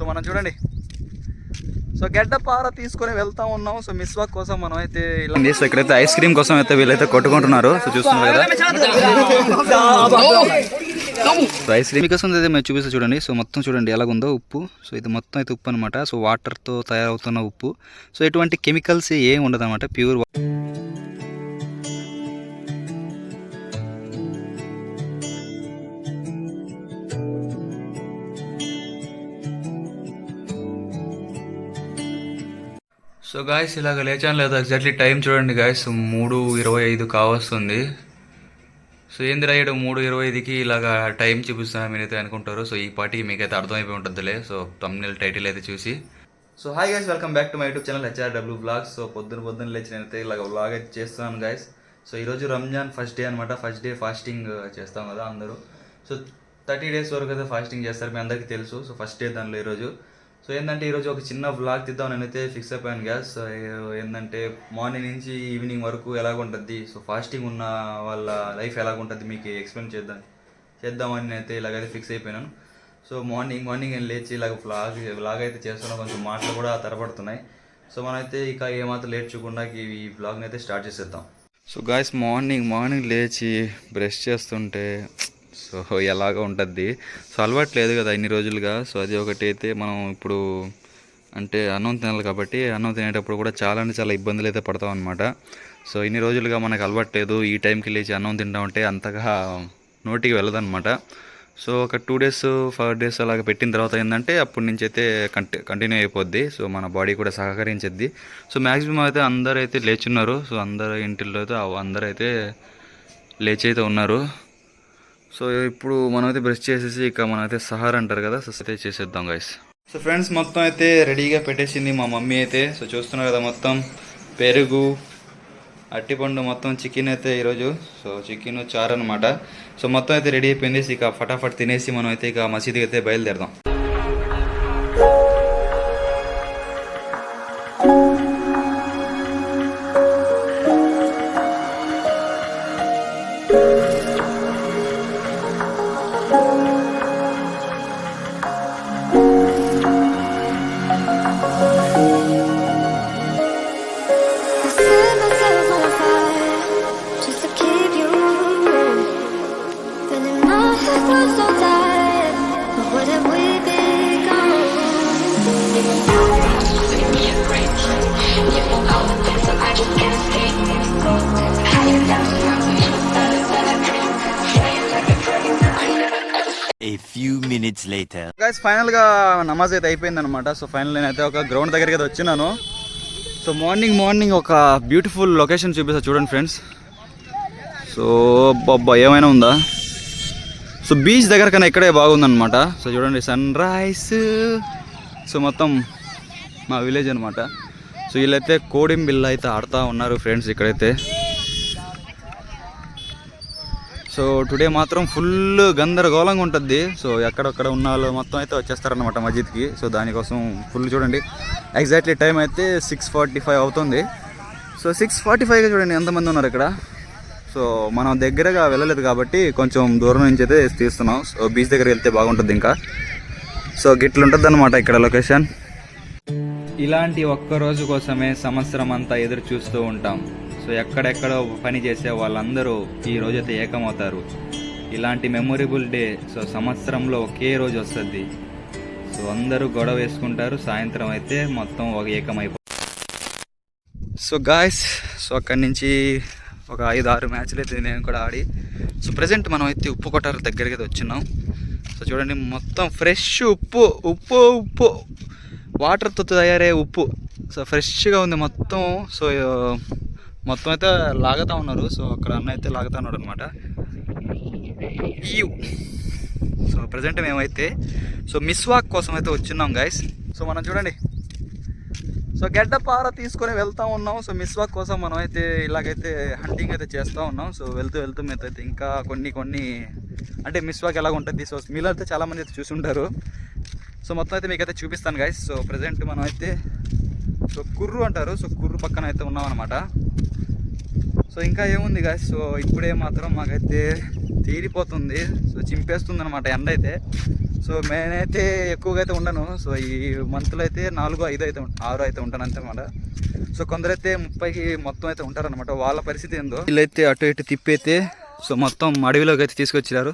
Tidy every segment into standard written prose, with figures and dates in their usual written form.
So మనం చూడండి, so గడ్డపార తీసుకొని వెళ్తా ఉన్నాం. సో మిస్వాక్ కోసం మనం అయితే ఇలా, సో ఇక్కడైతే ఐస్ క్రీమ్ కోసం అయితే వీళ్ళైతే కొట్టుకుంటున్నారు. సో చూస్తున్నారు కదా, సో ఐస్ క్రీమ్ కోసం అయితే మేము చూపిస్తా చూడండి. సో మొత్తం చూడండి ఎలాగుందో ఉప్పు. సో ఇది మొత్తం అయితే ఉప్పు అనమాట. సో వాటర్తో తయారవుతున్న ఉప్పు. సో ఎటువంటి కెమికల్స్ ఏం ఉండదు అనమాట, ప్యూర్. సో గాయస్ ఇలాగ లేచాను లేదా ఎగ్జాక్ట్లీ టైం చూడండి గాయస్, 3:25 కావస్తుంది. సో ఏందిరా 3:25కి ఇలాగా టైం చూపిస్తాను మీరైతే అనుకుంటారు. సో ఈ పాటికి మీకైతే అర్థమైపోయి ఉంటుందిలే. సో థంబ్నెయిల్ టైటిల్ అయితే చూసి. So hi guys, welcome back to my YouTube channel HRW blogs. So పొద్దున లేచి నేనైతే ఇలాగ వ్లాగ్ అయితే చేస్తున్నాను గైస్. సో ఈరోజు రంజాన్ ఫస్ట్ డే అనమాట. ఫస్ట్ డే ఫాస్టింగ్ చేస్తాం కదా అందరూ. సో 30 days వరకు అయితే ఫాస్టింగ్ చేస్తారు, మీ అందరికీ తెలుసు. సో ఫస్ట్ డే దానిలో ఈరోజు. సో ఏంటంటే ఈరోజు ఒక చిన్న వ్లాగ్ తీద్దాం నేనైతే ఫిక్స్ అయిపోయాను గ్యాస్. ఏంటంటే మార్నింగ్ నుంచి ఈవినింగ్ వరకు ఎలాగుంటుంది, సో ఫాస్టింగ్ ఉన్న వాళ్ళ లైఫ్ ఎలాగుంటుంది మీకు ఎక్స్ప్లెయిన్ చేద్దామని నేనైతే ఇలాగైతే ఫిక్స్ అయిపోయినాను. సో మార్నింగ్ లేచి ఇలాగ వ్లాగ్ అయితే చేస్తున్నాం. కొంచెం మాటలు కూడా తరపడుతున్నాయి. సో మనమైతే ఇక ఏమాత్రం లేట్ చేయకుండా ఈ వ్లాగ్ని అయితే స్టార్ట్ చేసేద్దాం. సో గాయస్ మార్నింగ్ లేచి బ్రష్ చేస్తుంటే సో ఎలాగ ఉంటుంది. సో అలవాటు లేదు కదా ఇన్ని రోజులుగా. సో అది ఒకటి అయితే మనం ఇప్పుడు అంటే అన్నం తినాలి కాబట్టి అన్నం తినేటప్పుడు కూడా చాలా ఇబ్బందులు అయితే పడతాం అనమాట. సో ఇన్ని రోజులుగా మనకు అలవాటు లేదు. ఈ టైంకి లేచి అన్నం తింటామంటే అంతగా నోటికి వెళ్ళదన్నమాట. సో ఒక 2 days 5 days అలాగ పెట్టిన తర్వాత ఏంటంటే అప్పటి నుంచి అయితే కంటిన్యూ అయిపోద్ది. సో మన బాడీ కూడా సహకరించిద్ది. సో మ్యాక్సిమం అయితే అందరూ అయితే లేచున్నారు. సో అందరు ఇంటిల్లో అయితే అందరూ అయితే లేచి అయితే ఉన్నారు. సో ఇప్పుడు మనమైతే బ్రష్ చేసేసి ఇక మనమైతే సహార్ అంటారు కదా, సో అయితే చేసేద్దాం గైస్. సో ఫ్రెండ్స్ మొత్తం అయితే రెడీగా పెట్టేసింది మా మమ్మీ అయితే. సో చూస్తున్నారు కదా, మొత్తం పెరుగు, అట్టిపండు, మొత్తం చికెన్ అయితే ఈరోజు. సో చికెన్ చారు అనమాట. సో మొత్తం అయితే రెడీ అయిపోయింది. ఇక ఫటాఫట్ తినేసి మనం అయితే ఇక మసీదుకి అయితే బయలుదేరదాం. A few minutes later. Guys ఫైనల్గా నమాజ్ అయితే అయిపోయింది అనమాట. సో ఫైనల్ నేనైతే ఒక గ్రౌండ్ దగ్గరికి అయితే వచ్చినాను. సో మార్నింగ్ ఒక బ్యూటిఫుల్ లొకేషన్ చూపిస్తా చూడండి ఫ్రెండ్స్. సో బాబా ఏమైనా ఉందా. సో బీచ్ దగ్గర కన్నా ఇక్కడే బాగుందనమాట. సో చూడండి సన్ రైజ్. సో మొత్తం మా విలేజ్ అనమాట. సో వీళ్ళైతే కోడింబిల్ల అయితే ఆడుతూ ఉన్నారు ఫ్రెండ్స్ ఇక్కడైతే. సో టుడే మాత్రం ఫుల్ గందరగోళంగా ఉంటుంది. సో ఎక్కడొక్కడ ఉన్న వాళ్ళు మొత్తం అయితే వచ్చేస్తారనమాట మస్జిద్కి. సో దానికోసం ఫుల్ చూడండి, ఎగ్జాక్ట్లీ టైం అయితే 6:45 అవుతుంది. సో 6:45గా చూడండి ఎంతమంది ఉన్నారు ఇక్కడ. సో మనం దగ్గరగా వెళ్ళలేదు కాబట్టి కొంచెం దూరం నుంచి అయితే తీస్తున్నాం. సో బీచ్ దగ్గరికి వెళ్తే బాగుంటుంది ఇంకా. సో గిట్లుంటుంది అనమాట ఇక్కడ లొకేషన్. ఇలాంటి ఒక్కరోజు కోసమే సంవత్సరం అంతా ఎదురు చూస్తూ ఉంటాం. సో ఎక్కడెక్కడో పని చేసే వాళ్ళందరూ ఈ రోజైతే ఏకమవుతారు. ఇలాంటి మెమొరబుల్ డే సో సంవత్సరంలో ఒకే రోజు వస్తుంది. సో అందరూ గొడవ వేసుకుంటారు, సాయంత్రం అయితే మొత్తం ఒక ఏకమైపోతుంది. సో గాయస్, సో అక్కడి నుంచి ఒక 5-6 మ్యాచ్లు అయితే నేను కూడా ఆడి. సో ప్రజెంట్ మనం అయితే ఉప్పు కొట్టారు దగ్గరికి అయితే వచ్చినాం. సో చూడండి మొత్తం ఫ్రెష్ ఉప్పు వాటర్తో తయారయ్యే ఉప్పు. సో ఫ్రెష్గా ఉంది మొత్తం. సో మొత్తం అయితే లాగుతూ ఉన్నారు. సో అక్కడ అన్న అయితే లాగుతూ ఉన్నాడు అనమాట. సో ప్రజెంట్ మేమైతే సో మిస్వాక్ కోసం అయితే వచ్చిన్నాం గైస్. సో మనం చూడండి, సో గడ్డపార తీసుకొని వెళ్తూ ఉన్నాం. సో మిస్వాక్ కోసం మనం అయితే ఇలాగైతే హంటింగ్ అయితే చేస్తూ ఉన్నాం. సో వెళ్తూ మీరైతే ఇంకా కొన్ని అంటే మిస్వాక్ ఎలాగ ఉంటుంది. సో మీలో అయితే చాలామంది అయితే చూసి ఉంటారు. సో మొత్తం అయితే మీకైతే చూపిస్తాను గైస్. సో ప్రజెంట్ మనం అయితే సో కుర్రు అంటారు. సో కుర్రు పక్కన అయితే ఉన్నాం అనమాట. సో ఇంకా ఏముంది గాయస్, సో ఇప్పుడే మాత్రం మాకైతే తీరిపోతుంది. సో చింపేస్తుంది అనమాట ఎండ అయితే. సో నేనైతే ఎక్కువగా అయితే ఉండను. సో ఈ మంత్లో అయితే 4, 5 అయితే 6 అయితే ఉంటాను అంతే అన్నమాట. సో కొందరైతే 30కి మొత్తం అయితే ఉంటారనమాట. వాళ్ళ పరిస్థితి ఏందో. వీళ్ళైతే అటు ఇటు తిప్పైతే సో మొత్తం అడవిలోకి అయితే తీసుకొచ్చారు.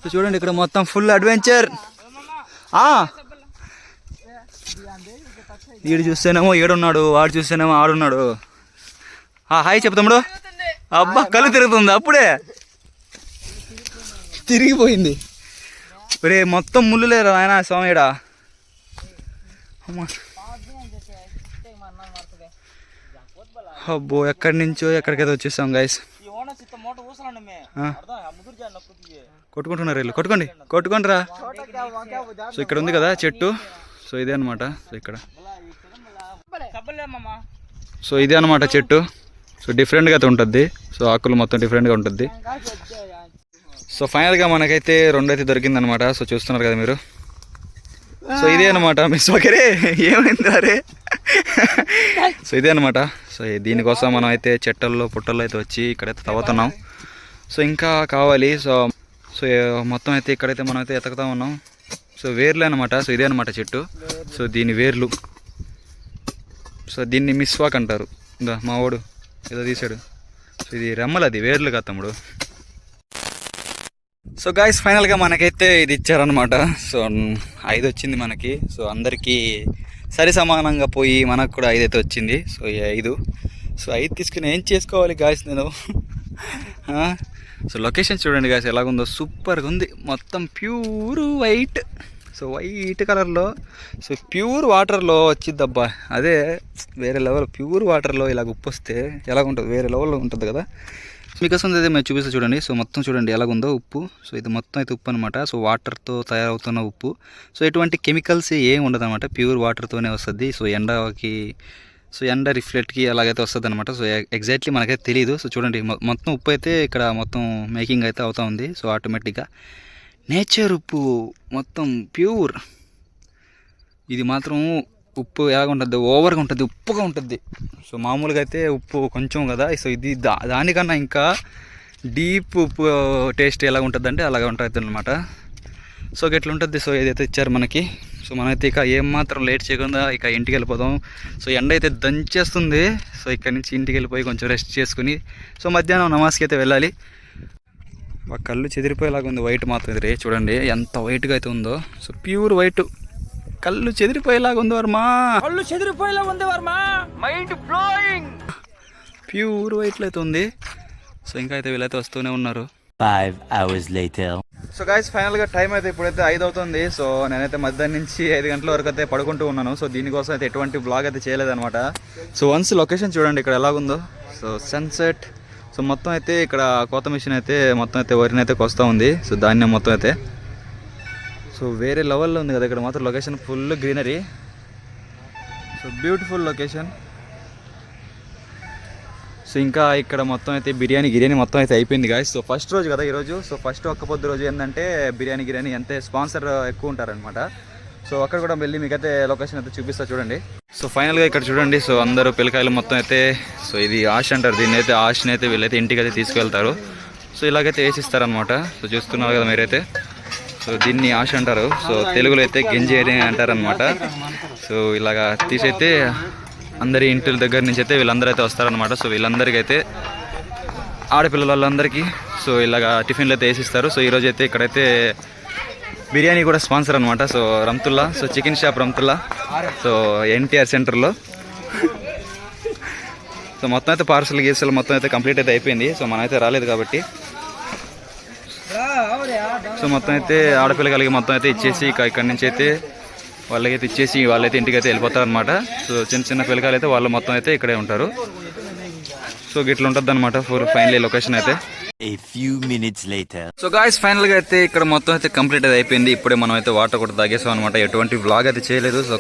సో చూడండి ఇక్కడ మొత్తం ఫుల్ అడ్వెంచర్. వీడు చూస్తేనేమో ఏడున్నాడు, వాడు చూస్తేనేమో ఆడున్నాడు. హాయ్ చెప్తాముడు. అబ్బా కళ్ళు తిరుగుతుంది, అప్పుడే తిరిగిపోయింది. ఒరే మొత్తం ముళ్ళు లేరు ఆయన స్వామిడా. అబ్బో ఎక్కడి నుంచో ఎక్కడికైతే వచ్చేసాం గైస్. కొట్టుకుంటున్నారు వీళ్ళు, కొట్టుకోండి రా. సో ఇక్కడ ఉంది కదా చెట్టు, సో ఇదే అనమాట. సో ఇక్కడ సో ఇదే అనమాట చెట్టు. సో డిఫరెంట్గా అయితే ఉంటుంది. సో ఆకులు మొత్తం డిఫరెంట్గా ఉంటుంది. సో ఫైనల్గా మనకైతే 2 అయితే దొరికిందనమాట. సో చూస్తున్నారు కదా మీరు. సో ఇదే అనమాట మిస్ ఒకరే ఏమైంది అరే. సో ఇదే అనమాట. సో దీనికోసం మనం అయితే చెట్టల్లో పుట్టల్లో అయితే వచ్చి ఇక్కడైతే తవ్వుతున్నాం. సో ఇంకా కావాలి. సో సో మొత్తం అయితే ఇక్కడైతే మనం అయితే ఎతకుతా ఉన్నాం. సో వేర్లు అనమాట. సో ఇదే అనమాట చెట్టు. సో దీని వేర్లు. సో దీన్ని మిస్వాక్ అంటారు. ఇందా మా వాడు ఏదో తీసాడు. సో ఇది రెమ్మలు, అది వేర్లు కాదు తమ్ముడు. సో గాయస్ ఫైనల్గా మనకైతే ఇది ఇచ్చారనమాట. సో 5 వచ్చింది మనకి. సో అందరికీ సరి సమానంగా పోయి మనకు కూడా 5 అయితే వచ్చింది. సో ఈ 5 సో 5 తీసుకుని ఏం చేసుకోవాలి గాయస్ నేను. సో లొకేషన్ చూడండి గాయస్ ఎలాగుందో, సూపర్గా ఉంది. మొత్తం ప్యూర్ వైట్. సో వైట్ కలర్లో, సో ప్యూర్ వాటర్లో వచ్చిద్దబ్బా, అదే వేరే లెవెల్. ప్యూర్ వాటర్లో ఇలాగ ఉప్పు వస్తే ఎలాగుంటుంది, వేరే లెవెల్లో ఉంటుంది కదా. మీకోసం అయితే మేము చూపిస్తా చూడండి. సో మొత్తం చూడండి ఎలాగుందో ఉప్పు. సో ఇది మొత్తం అయితే ఉప్పు అనమాట. సో వాటర్తో తయారవుతున్న ఉప్పు. సో ఎటువంటి కెమికల్స్ ఏం ఉండదు అనమాట, ప్యూర్ వాటర్తోనే వస్తుంది. సో ఎండ రిఫ్లెక్ట్కి అలాగైతే వస్తుంది అనమాట. సో ఎగ్జాక్ట్లీ మనకైతే తెలియదు. సో చూడండి మొత్తం ఉప్పు అయితే ఇక్కడ మొత్తం మేకింగ్ అయితే అవుతూ ఉంది. సో ఆటోమేటిక్గా నేచర్ ఉప్పు మొత్తం ప్యూర్. ఇది మాత్రం ఉప్పు ఎలాగ ఉంటుంది, ఓవర్గా ఉంటుంది, ఉప్పుగా ఉంటుంది. సో మామూలుగా అయితే ఉప్పు కొంచెం కదా. సో ఇది దానికన్నా ఇంకా డీప్ ఉప్పు టేస్ట్ ఎలాగ ఉంటుంది అంటే అలాగ ఉంటుంది అనమాట. సో ఇట్లా ఉంటుంది. సో ఏదైతే ఇచ్చారు మనకి. సో మనమైతే ఇక ఏమాత్రం లేట్ చేయకుండా ఇక ఇంటికి వెళ్ళిపోదాం. సో ఎండ అయితే దంచేస్తుంది. సో ఇక్కడ నుంచి ఇంటికి వెళ్ళిపోయి కొంచెం రెస్ట్ చేసుకుని సో మధ్యాహ్నం నమాజ్కి అయితే వెళ్ళాలి. కళ్ళు చెదిరిపోయేలాగా ఉంది వైట్ మాత్రం. ఇది చూడండి ఎంత వైట్గా అయితే ఉందో. సో ప్యూర్ వైట్, కళ్ళు చెదిరిపోయేలాగా ఉంది వర్మ. Mind blowing. ప్యూర్ వైట్లో అయితే ఉంది. సో ఇంకా అయితే వీళ్ళైతే వస్తూనే ఉన్నారు. 5 hours later. సో గాయస్ ఫైనల్గా టైం అయితే ఇప్పుడైతే 5 అవుతుంది. సో నేనైతే మధ్యాహ్నం నుంచి 5 గంటల వరకు అయితే పడుకుంటూ ఉన్నాను. సో దీనికోసం అయితే ఎటువంటి బ్లాగ్ అయితే చేయలేదన్నమాట. సో వన్స్ లొకేషన్ చూడండి ఇక్కడ ఎలాగుందో. So sunset. సో మొత్తం అయితే ఇక్కడ కోత మిషన్ అయితే మొత్తం అయితే వరిని అయితే కొస్తూ ఉంది. సో ధాన్యం మొత్తం అయితే సో వేరే లెవెల్లో ఉంది కదా. ఇక్కడ మాత్రం location full greenery. So beautiful location. So ఇంకా ఇక్కడ మొత్తం అయితే బిర్యానీ మొత్తం అయితే అయిపోయింది గాయస్. సో ఫస్ట్ రోజు కదా ఈరోజు. సో ఫస్ట్ ఒక్క పొద్దు రోజు ఏంటంటే బిర్యానీ అంతే స్పాన్సర్ ఎక్కువ ఉంటారనమాట. సో అక్కడ కూడా వెళ్ళి మీకైతే లొకేషన్ అయితే చూపిస్తా చూడండి. సో ఫైనల్గా ఇక్కడ చూడండి. సో అందరూ పిల్లకాయలు మొత్తం అయితే సో ఇది ఆశ అంటారు దీన్ని అయితే. ఆశని అయితే వీళ్ళైతే ఇంటికి అయితే తీసుకువెళ్తారు. సో ఇలాగైతే వేసిస్తారనమాట. సో చూస్తున్నారు కదా మీరైతే. సో దీన్ని ఆశ అంటారు. సో తెలుగులో అయితే గింజి అని అంటారనమాట. సో ఇలాగా తీసైతే అందరి ఇంటి దగ్గర నుంచి అయితే వీళ్ళందరూ అయితే వస్తారనమాట. సో వీళ్ళందరికీ అయితే ఆడపిల్లల వాళ్ళందరికీ సో ఇలాగా టిఫిన్లు అయితే వేసిస్తారు. సో ఈరోజు అయితే ఇక్కడైతే బిర్యానీ కూడా స్పాన్సర్ అనమాట. So Rahmatullah, so chicken shop Rahmatullah, so NTR సెంటర్లో. సో మొత్తం అయితే పార్సల్ గీసలు మొత్తం అయితే కంప్లీట్ అయితే అయిపోయింది. సో మనమైతే రాలేదు కాబట్టి సో మొత్తం అయితే ఆడపిల్లలకి మొత్తం అయితే ఇచ్చేసి ఇక్కడి నుంచి అయితే వాళ్ళకైతే ఇచ్చేసి వాళ్ళైతే ఇంటికి అయితే వెళ్ళిపోతారు అనమాట. సో చిన్న పిల్లకాయలు అయితే వాళ్ళు మొత్తం అయితే ఇక్కడే ఉంటారు. సో గిట్లా ఉంటుంది అనమాట ఫైనల్ లొకేషన్ అయితే. A few minutes later. So guys ఫైనల్గా అయితే ఇక్కడ మొత్తం అయితే కంప్లీట్ అయితే అయిపోయింది. ఇప్పుడే మనం అయితే వాటర్ కూడా తాగేసాం అనమాట. ఎటువంటి వ్లాగ్ అయితే చేయలేదు. సో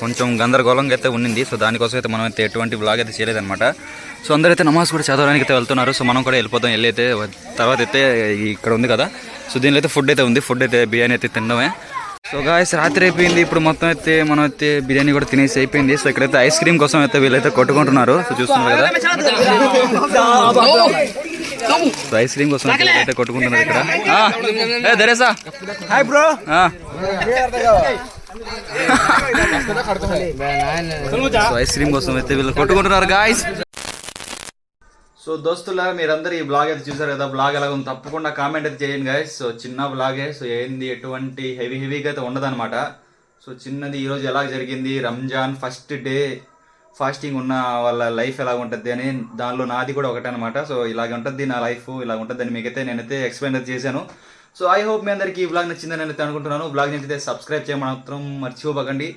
కొంచెం గందరగోళంగా అయితే ఉండింది. సో దానికోసం అయితే మనం అయితే ఎటువంటి వ్లాగ్ అయితే చేయలేదు అనమాట. సో అందరైతే నమాజ్ కూడా చదవడానికి అయితే వెళ్తున్నారు. సో మనం కూడా వెళ్ళిపోతాం. వెళ్ళి అయితే తర్వాత అయితే ఇక్కడ ఉంది కదా. సో దీనిలో అయితే ఫుడ్ అయితే ఉంది. ఫుడ్ అయితే బిర్యానీ అయితే తినడమే. సో గాయస్ రాత్రి అయిపోయింది. ఇప్పుడు మొత్తం అయితే మనం అయితే బిర్యానీ కూడా తినేసి అయిపోయింది. సో ఇక్కడైతే ఐస్ క్రీమ్ కోసం అయితే వీళ్ళైతే కొట్టుకుంటున్నారు. సో చూస్తున్నారు కదా. సో ఐస్ క్రీమ్ కోసం అయితే కొట్టుకుంటున్నారు ఇక్కడ. ఏ దరేసా hi bro. So ice cream కోసం అయితే వీళ్ళు కొట్టుకుంటున్నారు గాయస్. సో దోస్తులారా మీరందరూ ఈ బ్లాగ్ అయితే చూసారు కదా, బ్లాగ్ ఎలా ఉంది తప్పకుండా కామెంట్ అయితే చేయండి గాయస్. సో చిన్న బ్లాగే, సో ఏంది ఎటువంటి హెవీగా అయితే ఉండదన్నమాట. సో చిన్నది ఈరోజు ఎలా జరిగింది, రంజాన్ ఫస్ట్ డే ఫాస్టింగ్ ఉన్న వాళ్ళ లైఫ్ ఎలా ఉంటుంది అని, దానిలో నాది కూడా ఒకటే అనమాట. సో ఇలాగ ఉంటుంది నా లైఫ్, ఇలా ఉంటుంది అని మీకైతే నేనైతే ఎక్స్ప్లెయిన్ అయితే చేశాను. సో ఐ హోప్ మీ అందరికీ ఈ బ్లాగ్ నచ్చిందని నేను అనుకుంటున్నాను. బ్లాగ్ నచ్చితే సబ్స్క్రైబ్ చేయమని మాత్రం మర్చిపోకండి.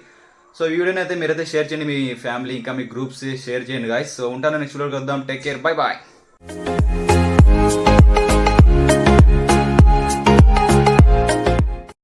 సో ఈ వీడియోని అయితే మీరైతే షేర్ చేయండి, మీ ఫ్యామిలీ ఇంకా మీ గ్రూప్స్ షేర్ చేయండి గాయస్. సో ఉంటాను నెక్స్ట్ వీడియోకి వద్దాం. Take care, bye bye.